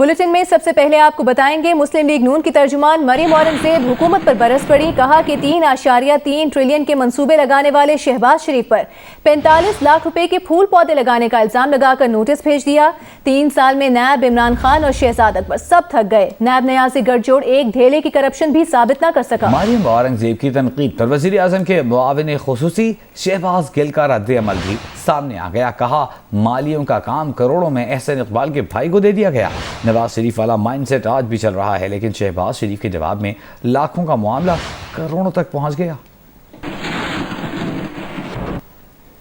Bulletin में सबसे पहले आपको बताएंगे मुस्लिम लीग नून की तर्जुमान मरियम औरंगजेब हुकूमत पर बरस पड़ी। कहा कि 3.3 ट्रिलियन के मंसूबे लगाने वाले शहबाज शरीफ पर 45 लाख रुपए के फूल पौधे लगाने का इल्जाम लगाकर नोटिस भेज दिया। 3 साल में नैब, इमरान खान और शहजाद अकबर सब थक गए। नैब न्याज़ी गठजोड़ एक ढेले की करप्शन भी साबित न कर सका। मरियम औरंगजेब की तनकीद पर वज़ीर आज़म के मुआविन खुसूसी शहबाज गिल का रद्द अमल भी सामने आ गया। कहा मालियों का काम करोड़ों में एहसन इकबाल के भाई को दे दिया गया। नवाज शरीफ वाला माइंडसेट आज भी चल रहा है, लेकिन शहबाज शरीफ के जवाब में लाखों का मामला करोड़ों तक पहुंच गया।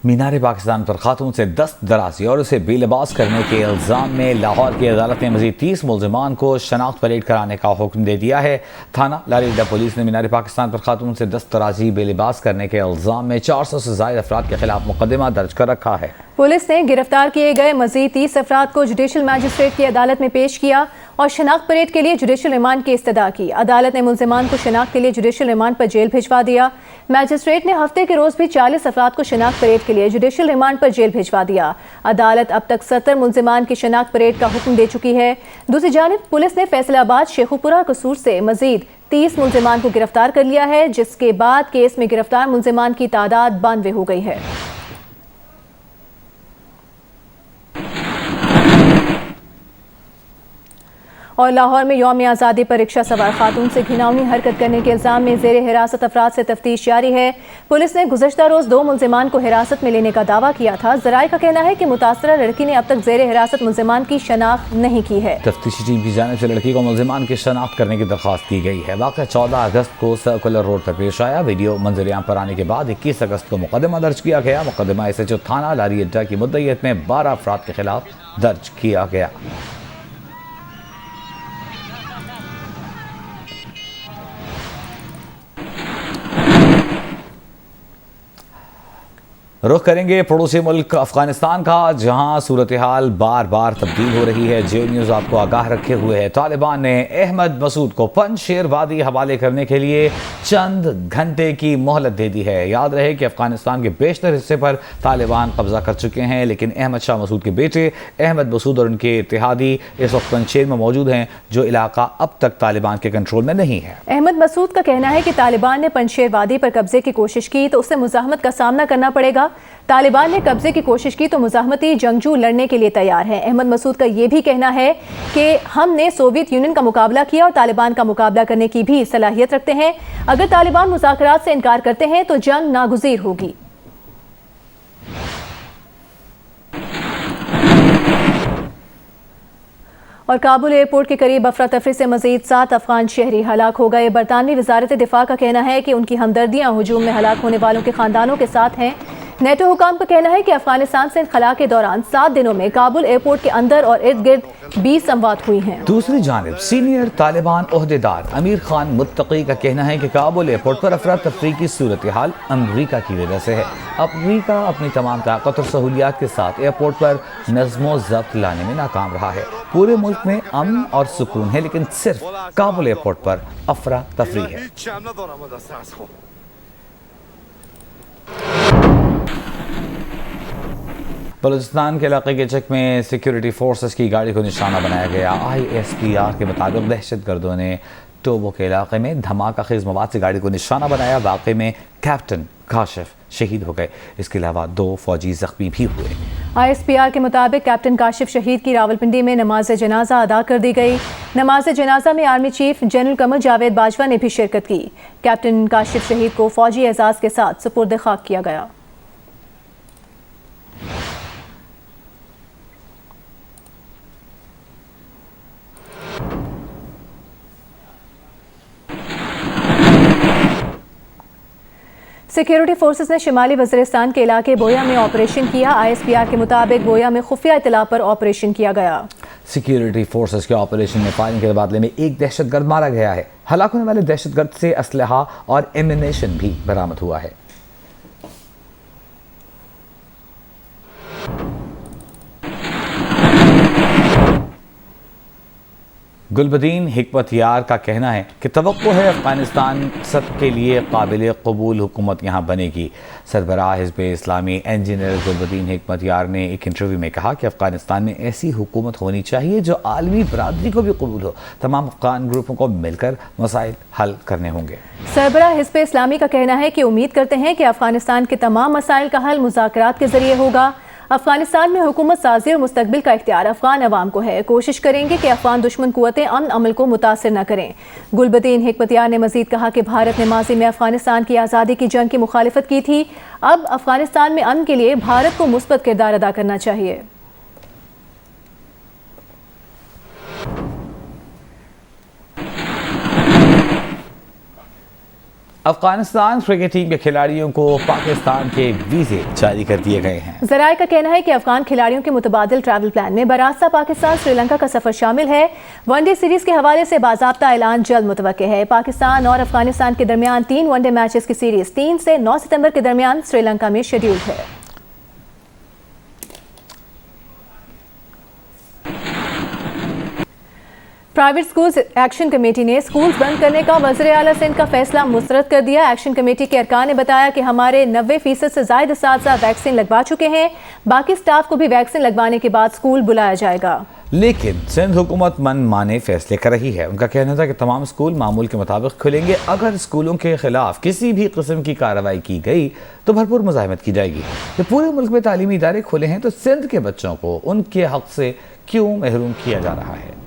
मीनार पाकिस्तान पर खातून से दस्त दराजी और उसे बेलिबास करने के इल्ज़ाम में लाहौर की अदालत ने मज़ीद 30 मुल्ज़िमान को शनाख्त परेड कराने का हुक्म दे दिया है। थाना लारीडा पुलिस ने मीनार पाकिस्तान पर खातून से दस्त दराजी, बेलिबास करने के इल्ज़ाम में 400 से ज़ायद अफराद के खिलाफ मुकदमा दर्ज कर रखा है। पुलिस ने गिरफ्तार किए गए मजीद 30 अफराद को जुडिशल मैजिस्ट्रेट की अदालत में पेश किया और शनाख्त परेड के लिए जुडिशल रिमांड की इस्तदा की। अदालत ने मुल्ज़िमान को शनाख्त के लिए जुडिशल रिमांड पर जेल भिजवा दिया। मैजिस्ट्रेट ने हफ्ते के रोज भी 40 अफराद को शनाख्त परेड के लिए जुडिशल रिमांड पर जेल भिजवा दिया। अदालत अब तक 70 मुल्ज़िमान की शनाख्त परेड का हुक्म दे चुकी है। दूसरी जानिब पुलिस ने फैसलाबाद, शेखुपुरा, कसूर से मजीद 30 मुल्ज़िमान को गिरफ्तार कर लिया है, जिसके बाद केस में गिरफ्तार मुल्ज़िमान की तादाद 92 हो गई है। और लाहौर में यौम आज़ादी पर रिक्शा सवार खातून से घिनौनी हरकत करने के इल्ज़ाम में ज़ेर हिरासत अफराद से तफ्तीश जारी है। पुलिस ने गुज़श्ता रोज़ 2 मुल्ज़िमान को हिरासत में लेने का दावा किया था। ज़राए का कहना है कि मुतासरा लड़की ने अब तक ज़ेर हिरासत मुल्ज़िमान की शनाख्त नहीं की है। तफ्तीशी टीम की जानिब से लड़की को मुल्ज़िमान की शनाख्त करने की दरख्वास्त की गई है। वाक़या 14 अगस्त को सर्कुलर रोड पर पेश आया। वीडियो मंजर-ए-आम पर आने के बाद 21 अगस्त को मुकदमा दर्ज किया गया। मुकदमा SHO थाना लारी अड्डा की मुद्दईयत में 12 अफराद के खिलाफ दर्ज किया गया। रुख करेंगे पड़ोसी मुल्क अफगानिस्तान का, जहां सूरत हाल बार बार तब्दील हो रही है। जियो न्यूज़ आपको आगाह रखे हुए है। तालिबान ने अहमद मसूद को पंजशेर वादी हवाले करने के लिए चंद घंटे की मोहलत दे दी है। याद रहे कि अफगानिस्तान के बेशतर हिस्से पर तालिबान कब्जा कर चुके हैं, लेकिन अहमद शाह मसूद के बेटे अहमद मसूद और उनके इत्तेहादी इस वक्त पंजशेर में मौजूद हैं, जो इलाका अब तक तालिबान के कंट्रोल में नहीं है। अहमद मसूद का कहना है कि तालिबान ने पंजशेर वादी पर कब्जे की कोशिश की तो उसे मुज़ाहमत का सामना करना पड़ेगा। तालिबान ने कब्जे की कोशिश की तो मुज़ाहमती जंगजू लड़ने के लिए तैयार है। अहमद मसूद का यह भी कहना है कि हमने सोवियत यूनियन का मुकाबला किया और तालिबान का मुकाबला करने की भी सलाहियत रखते हैं। अगर तालिबान मुज़ाकरात से इनकार करते हैं तो जंग नागुज़ीर होगी। और काबुल एयरपोर्ट के करीब अफरा तफरी से मजीद 7 अफगान शहरी हलाक हो गए। बरतानवी वजारत दिफा का कहना है कि उनकी हमदर्दियां हुजूम में हलाक होने वालों के खानदानों के साथ हैं। नेटो हुकाम का कहना है कि अफगानिस्तान से खला के दौरान 7 दिनों में काबुल एयरपोर्ट के अंदर और इर्द गिर्द 20 अमवात हुई हैं। दूसरी जानिब सीनियर तालिबान ओहदेदार अमीर खान मुत्तकी का कहना है कि काबुल एयरपोर्ट पर अफरा तफरी की सूरत हाल अमरीका की वजह से है। अमरीका अपनी तमाम ताकत और सहूलियात के साथ एयरपोर्ट पर नज़्मो ज़ब्त लाने में नाकाम रहा है। पूरे मुल्क में अमन और सुकून है, लेकिन सिर्फ काबुल एयरपोर्ट पर अफरा तफरी है। बलूचिस्तान के इलाके के चक में सिक्योरिटी फोर्सेस की गाड़ी को निशाना बनाया गया। ISPR के मुताबिक दहशतगर्दों ने टोबो के इलाके में धमाका खेज मवाद से गाड़ी को निशाना बनाया। वाक़े में कैप्टन काशिफ शहीद हो गए। इसके अलावा 2 फौजी जख्मी भी हुए। ISPR के मुताबिक कैप्टन काशिफ शहीद की रावलपिंडी में नमाज जनाजा अदा कर दी गई। नमाज जनाजा में army chief general Qamar Javed Bajwa ने भी शिरकत की। कैप्टन काशिफ शहीद को फौजी एजाज के साथ सुपुर्द खाक किया गया। सिक्योरिटी फोर्सेस ने शिमाली वज़ीरिस्तान के इलाके बोया में ऑपरेशन किया। ISPR के मुताबिक बोया में खुफिया इत्तला पर ऑपरेशन किया गया। सिक्योरिटी फोर्सेस के ऑपरेशन में फायरिंग के तबादले में एक दहशतगर्द मारा गया है। हलाक होने वाले दहशतगर्द से असलहा और एमिनेशन भी बरामद हुआ है। गुलबदीन हिकमत यार का कहना है कि तवक्को है अफगानिस्तान सब के लिए काबिल कबूल हुकूमत यहाँ बनेगी। सरबराह हिज़्ब इस्लामी इंजीनियर गुलबदीन हिकमत यार ने एक इंटरव्यू में कहा कि अफगानिस्तान में ऐसी हुकूमत होनी चाहिए जो आलमी बरादरी को भी कबूल हो। तमाम अफगान ग्रुपों को मिलकर मसाइल हल करने होंगे। सरबराह हिज़्ब इस्लामी का कहना है कि उम्मीद करते हैं कि अफगानिस्तान के तमाम मसाइल का हल मुज़ाकरात के जरिए होगा। अफगानिस्तान में हुकूमत साजी और मुस्तकबिल का इख्तियार अफगान अवाम को है। कोशिश करेंगे कि अफगान दुश्मन कुव्वतें अमन अमल को मुतासर न करें। गुलबदीन हिकमत यार ने मजीद कहा कि भारत ने माजी में अफगानिस्तान की आज़ादी की जंग की मुखालिफत की थी। अब अफगानिस्तान में अमन के लिए भारत को मुस्बत किरदार अदा करना चाहिए। अफगानिस्तान क्रिकेट टीम के खिलाड़ियों को पाकिस्तान के वीज़े जारी कर दिए गए हैं। ज़राए का कहना है कि अफगान खिलाड़ियों के मुतबादिल ट्रैवल प्लान में बरास्ता पाकिस्तान श्रीलंका का सफर शामिल है। वनडे सीरीज के हवाले से बाज़ाब्ता ऐलान जल्द मुतवक्के है। पाकिस्तान और अफगानिस्तान के दरमियान 3 वनडे मैचेस की सीरीज 3 से 9 सितंबर के दरमियान श्रीलंका में शेड्यूल्ड है। प्राइवेट स्कूल्स एक्शन कमेटी ने स्कूल्स बंद करने का वज़ीर आला सिंध का फैसला मुस्तरद कर दिया। एक्शन कमेटी के अरकान ने बताया कि हमारे 90% से ज़ायद असातिज़ा वैक्सीन लगवा चुके हैं। बाकी स्टाफ को भी वैक्सीन लगवाने के बाद स्कूल बुलाया जाएगा। लेकिन सिंध हुकूमत मन माने फैसले कर रही है। उनका कहना था कि तमाम स्कूल मामूल के मुताबिक खुलेंगे। अगर स्कूलों के खिलाफ किसी भी किस्म की कार्रवाई की गई तो भरपूर मुज़ाहमत की जाएगी। जब पूरे मुल्क में तालीमी इदारे खुले हैं तो सिंध के बच्चों को उनके हक से क्यों महरूम किया जा रहा है।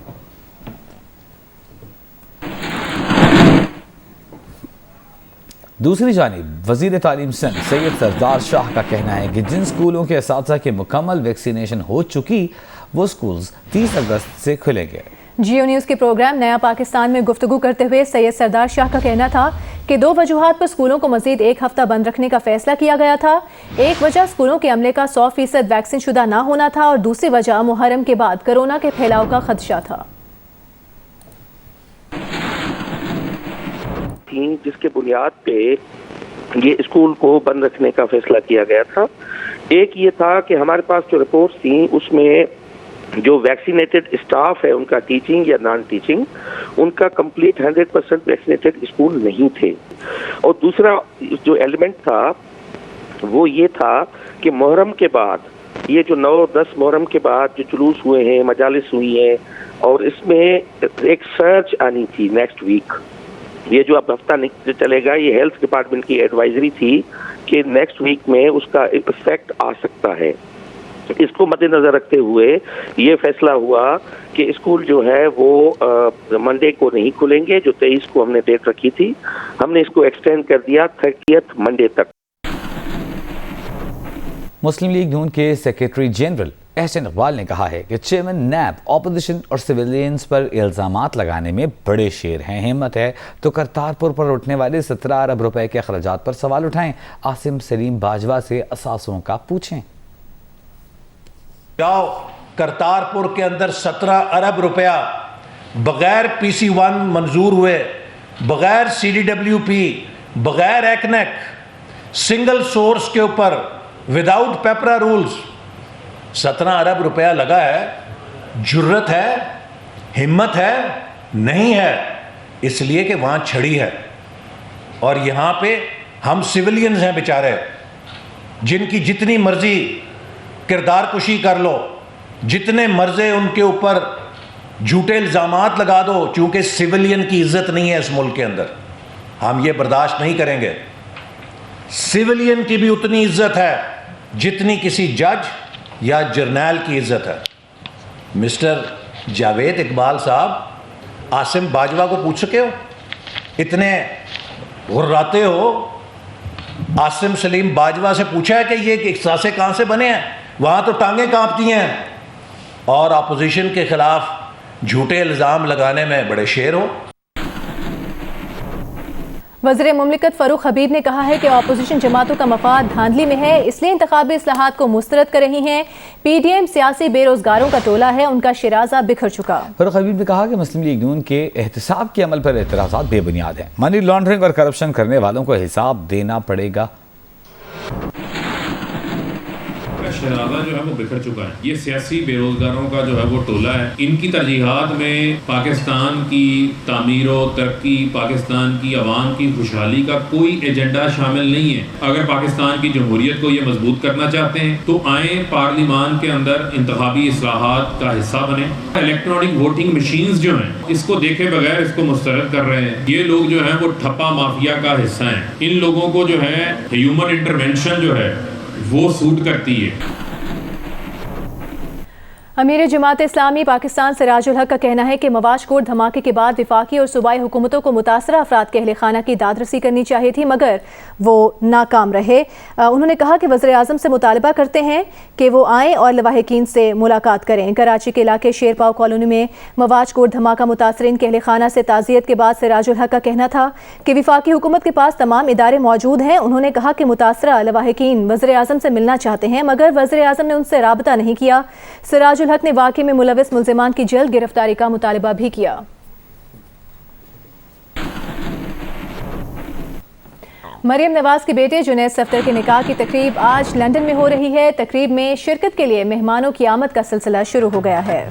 दूसरी जानिब वज़ीर तालीम सिंध सैयद सरदार शाह का कहना है कि जिन स्कूलों के असातिज़ा की मुकम्मल वैक्सीनेशन हो चुकी वो स्कूल्स 30 अगस्त से खुलेंगे। जियो न्यूज़ के प्रोग्राम नया पाकिस्तान में गुफ्तगू करते हुए सैयद सरदार शाह का कहना था कि 2 वजूहात पर स्कूलों को मजीद 1 हफ्ता बंद रखने का फैसला किया गया था। एक वजह स्कूलों के अमले का 100% वैक्सीन शुदा ना होना था और दूसरी वजह मुहर्रम के बाद कोरोना के फैलाव का खदशा था। जिसके बुनियाद पे ये स्कूल को बंद रखने का फैसला किया गया था। एक ये था कि हमारे पास जो रिपोर्ट्स थी उसमें जो वैक्सीनेटेड स्टाफ है उनका टीचिंग या नॉन टीचिंग उनका कंप्लीट 100% वैक्सीनेटेड स्कूल नहीं थे। और दूसरा जो एलिमेंट था वो ये था कि मुहर्रम के बाद ये जो 9-10 मुहर्रम के बाद जो जुलूस हुए हैं, मजालिस हुई हैं और इसमें एक सर्च आनी थी नेक्स्ट वीक। ये जो अब हफ्ता चलेगा ये हेल्थ डिपार्टमेंट की एडवाइजरी थी कि नेक्स्ट वीक में उसका इफेक्ट आ सकता है। इसको मद्देनजर रखते हुए ये फैसला हुआ कि स्कूल जो है वो मंडे को नहीं खुलेंगे। जो 23 को हमने डेट रखी थी हमने इसको एक्सटेंड कर दिया 30 मंडे तक। मुस्लिम लीग नून के सेक्रेटरी जनरल एहसन इकबाल ने कहा है कि चेयरमैन नैब अपोजिशन और सिविलियंस पर इल्ज़ामात लगाने में बड़े शेर हैं। हिम्मत है तो करतारपुर पर उठने वाले 17 अरब रुपए के अखराजात पर सवाल उठाएं। आसिम सलीम बाजवा से असासों का पूछें। जाओ करतारपुर के अंदर 17 अरब रुपया बगैर PC1 मंजूर हुए, बगैर CDWP, बगैर एक्नेक, सिंगल सोर्स के ऊपर विदाउट पेपरा रूल्स 17 अरब रुपया लगा है। जुर्रत है, हिम्मत है, नहीं है इसलिए कि वहाँ छड़ी है और यहाँ पे हम सिविलियंस हैं बेचारे जिनकी जितनी मर्जी किरदार कुशी कर लो, जितने मर्जे उनके ऊपर झूठे इल्ज़ामात लगा दो। चूँकि सिविलियन की इज्जत नहीं है इस मुल्क के अंदर, हम ये बर्दाश्त नहीं करेंगे। सिविलियन की भी उतनी इज्जत है जितनी किसी जज या जर्नैल की इज्जत है। मिस्टर जावेद इकबाल साहब आसिम बाजवा को पूछ सके हो, इतने गुर्राते हो। आसिम सलीम बाजवा से पूछा है कि ये सासे कहाँ से बने हैं? वहाँ तो टांगें कांपती हैं और अपोजिशन के खिलाफ झूठे इल्ज़ाम लगाने में बड़े शेर हो। वज़ीर मुमलिकत फ़ारूक हबीब ने कहा है कि अपोजिशन जमातों का मफाद धांधली में है, इसलिए इंतखाबी इस्लाहात को मुस्तरद कर रही हैं। PDM सियासी बेरोजगारों का टोला है, उनका शिराजा बिखर चुका। फ़ारूक हबीब ने कहा कि मुस्लिम लीग नून के एहतसाब के अमल पर एतराज़ात बेबुनियाद हैं। मनी लॉन्ड्रिंग और करप्शन करने वालों को हिसाब देना पड़ेगा। شہزادہ جو ہے وہ بکھر چکا ہے. یہ سیاسی بے روزگاروں کا جو ہے وہ ٹولہ ہے. ان کی ترجیحات میں پاکستان کی تعمیر و ترقی، پاکستان کی عوام کی خوشحالی کا کوئی ایجنڈا شامل نہیں ہے. اگر پاکستان کی جمہوریت کو یہ مضبوط کرنا چاہتے ہیں تو آئیں پارلیمان کے اندر انتخابی اصلاحات کا حصہ بنیں. الیکٹرانک ووٹنگ مشینز جو ہیں اس کو دیکھے بغیر اس کو مسترد کر رہے ہیں. یہ لوگ جو ہیں وہ ٹھپا مافیا کا حصہ ہیں. ان لوگوں کو جو ہے ہیومن انٹرونشن جو ہے وہ سوٹ کرتی ہے. امیر جماعت اسلامی پاکستان سراج الحق کا کہنا ہے کہ مواج کوٹ دھماکے کے بعد وفاقی اور صوبائی حکومتوں کو متاثرہ افراد کے اہل خانہ کی داد رسی کرنی چاہیے تھی مگر وہ ناکام رہے. انہوں نے کہا کہ وزیر اعظم سے مطالبہ کرتے ہیں کہ وہ آئیں اور لواحقین سے ملاقات کریں. کراچی کے علاقے شیر پاؤ کالونی میں مواج کوٹ دھماکہ متاثرین کے اہل خانہ سے تعزیت کے بعد سراج الحق کا کہنا تھا کہ وفاقی حکومت کے پاس تمام ادارے موجود ہیں. انہوں نے کہا کہ متاثرہ لواحقین وزیر اعظم سے ملنا چاہتے ہیں مگر وزیر اعظم نے ان سے رابطہ نہیں کیا. سراج الحق نے واقعے میں ملوث ملزمان کی جلد گرفتاری کا مطالبہ بھی کیا. مریم نواز کے بیٹے جنید صفدر کے نکاح کی تقریب آج لندن میں ہو رہی ہے. تقریب میں شرکت کے لیے مہمانوں کی آمد کا سلسلہ شروع ہو گیا ہے.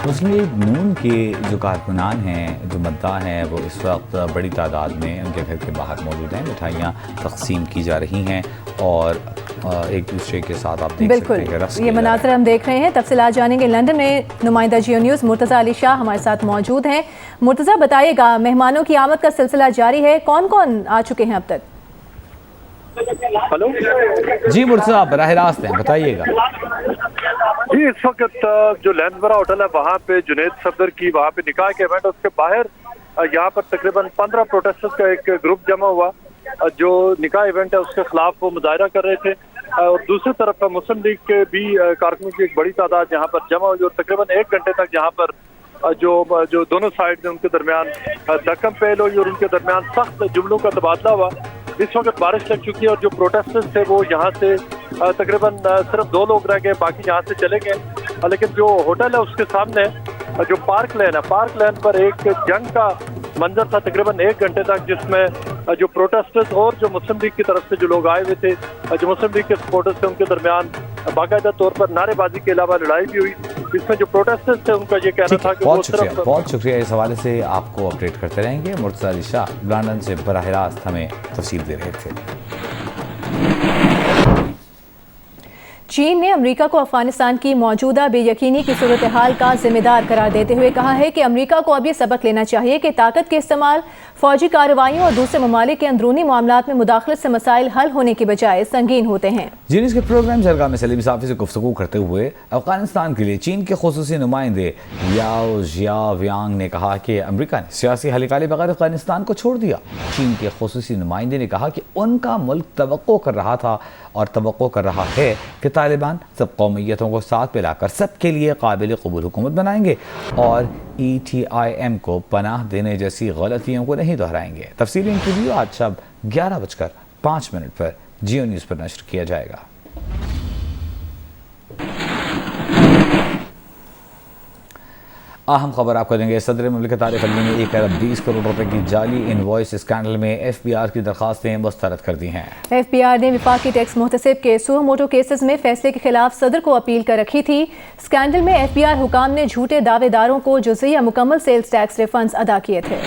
مسلم لیگ نون کے جو کارکنان ہیں، جو مداح ہیں، وہ اس وقت بڑی تعداد میں ان کے گھر کے باہر موجود ہیں. مٹھائیاں تقسیم کی جا رہی ہیں اور ایک دوسرے کے ساتھ آپ دیکھ سکتے ہیں کہ رقص یہ مناظر ہم دیکھ رہے ہیں. تفصیلات جانیں گے. لندن میں نمائندہ جیو نیوز مرتضیٰ علی شاہ ہمارے ساتھ موجود ہیں. مرتضیٰ بتائیے گا، مہمانوں کی آمد کا سلسلہ جاری ہے، کون کون آ چکے ہیں اب تک؟ جی مرتضیٰ براہ راست ہیں، بتائیے گا. جی اس وقت جو لینسبرا ہوٹل ہے وہاں پہ جنید صفدر کی وہاں پہ نکاح کے ایونٹ، اس کے باہر یہاں پر تقریباً 15 پروٹیسٹرز کا ایک گروپ جمع ہوا جو نکاح ایونٹ ہے اس کے خلاف وہ مظاہرہ کر رہے تھے. اور دوسری طرف مسلم لیگ کے بھی کارکنوں کی ایک بڑی تعداد یہاں پر جمع ہوئی اور تقریباً 1 گھنٹے تک یہاں پر جو دونوں سائڈ ہیں ان کے درمیان دھکم پہل ہوئی اور ان کے درمیان سخت جملوں کا تبادلہ ہوا. اس وقت بارش لگ چکی ہے اور جو پروٹیسٹرز تھے وہ یہاں سے تقریباً صرف 2 لوگ رہ گئے، باقی یہاں سے چلے گئے. لیکن جو ہوٹل ہے اس کے سامنے جو پارک لین ہے، پارک لین پر ایک جنگ کا منظر تھا تقریباً 1 گھنٹے تک، جس میں جو پروٹیسٹرز اور جو مسلم لیگ کی طرف سے جو لوگ آئے ہوئے تھے، جو مسلم لیگ کے سپورٹرز تھے، ان کے درمیان باقاعدہ طور پر نعرے بازی کے علاوہ لڑائی بھی ہوئی. اس میں جو پروٹیسٹرز تھے ان کا یہ کہنا تھا کہ بہت شکریہ. اس حوالے سے آپ کو اپڈیٹ کرتے رہیں گے. مرتضیٰ علی شاہ لندن سے براہ راست ہمیں تفصیل دے رہے تھے. چین نے امریکہ کو افغانستان کی موجودہ بے یقینی کی صورتحال کا ذمہ دار قرار دیتے ہوئے کہا ہے کہ امریکہ کو اب یہ سبق لینا چاہیے کہ طاقت کے استعمال، فوجی کارروائیوں اور دوسرے ممالک کے اندرونی معاملات میں مداخلت سے مسائل حل ہونے کی بجائے سنگین ہوتے ہیں. جی نیوز کے پروگرام جرگہ میں سلیم صافی سے گفتگو کرتے ہوئے افغانستان کے لیے چین کے خصوصی نمائندے یاو جیا ویانگ نے کہا کہ امریکہ نے سیاسی حل نکالے بغیر افغانستان کو چھوڑ دیا. چین کے خصوصی نمائندے نے کہا کہ ان کا ملک توقع کر رہا تھا اور توقع کر رہا ہے کہ طالبان سب قومیتوں کو ساتھ ملا کر سب کے لیے قابل قبول حکومت بنائیں گے اور ETIM کو پناہ دینے جیسی غلطیوں کو نہیں دہرائیں گے. تفصیلی انٹرویو آج شب 11:05 پر جیو نیوز پر نشر کیا جائے گا. اہم خبر آپ کو دیں گے. صدر مملکت عارف علوی نے 1 ارب 20 کروڑ روپے کی جعلی انوائس اسکینڈل میں FBR کی درخواستیں مسترد کر دی ہیں. FBR نے وفاقی ٹیکس محتسب کے سو موٹو کیسز میں فیصلے کے خلاف صدر کو اپیل کر رکھی تھی. اسکینڈل میں FBR حکام نے جھوٹے دعوے داروں کو جزئی یا مکمل سیلز ٹیکس ریفنڈز ادا کیے تھے.